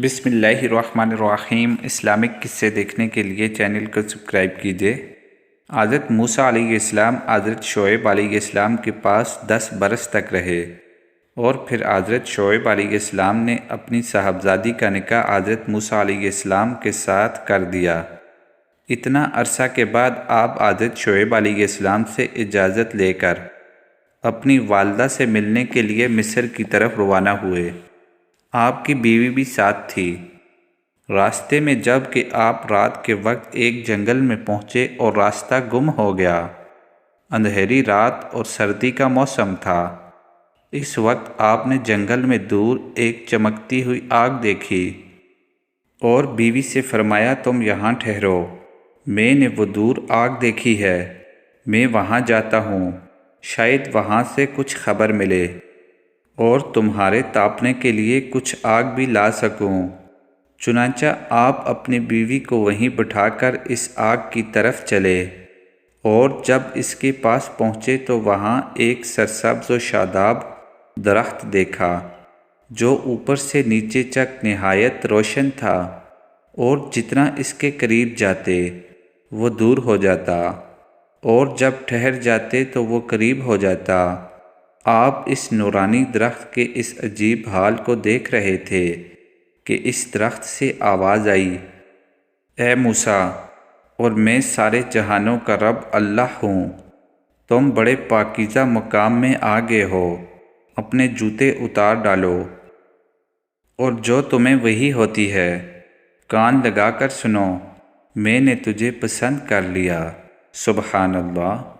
بسم اللہ الرحمن الرحیم۔ اسلامک قصے دیکھنے کے لیے چینل کو سبسکرائب کیجیے۔ حضرت موسیٰ علیہ السلام حضرت شعیب علیہ السلام کے پاس 10 برس تک رہے اور پھر حضرت شعیب علیہ السلام نے اپنی صاحبزادی کا نکاح حضرت موسیٰ علیہ السلام کے ساتھ کر دیا۔ اتنا عرصہ کے بعد آپ حضرت شعیب علیہ السلام سے اجازت لے کر اپنی والدہ سے ملنے کے لیے مصر کی طرف روانہ ہوئے۔ آپ کی بیوی بھی ساتھ تھی۔ راستے میں جب کہ آپ رات کے وقت ایک جنگل میں پہنچے اور راستہ گم ہو گیا۔ اندھیری رات اور سردی کا موسم تھا۔ اس وقت آپ نے جنگل میں دور ایک چمکتی ہوئی آگ دیکھی اور بیوی سے فرمایا، تم یہاں ٹھہرو، میں نے وہ دور آگ دیکھی ہے، میں وہاں جاتا ہوں، شاید وہاں سے کچھ خبر ملے اور تمہارے تاپنے کے لیے کچھ آگ بھی لا سکوں۔ چنانچہ آپ اپنی بیوی کو وہیں بٹھا کر اس آگ کی طرف چلے اور جب اس کے پاس پہنچے تو وہاں ایک سرسبز و شاداب درخت دیکھا جو اوپر سے نیچے تک نہایت روشن تھا اور جتنا اس کے قریب جاتے وہ دور ہو جاتا اور جب ٹھہر جاتے تو وہ قریب ہو جاتا۔ آپ اس نورانی درخت کے اس عجیب حال کو دیکھ رہے تھے کہ اس درخت سے آواز آئی، اے موسیٰ، اور میں سارے جہانوں کا رب اللہ ہوں، تم بڑے پاکیزہ مقام میں آ گئے ہو، اپنے جوتے اتار ڈالو اور جو تمہیں وحی ہوتی ہے کان لگا کر سنو، میں نے تجھے پسند کر لیا۔ سبحان اللہ۔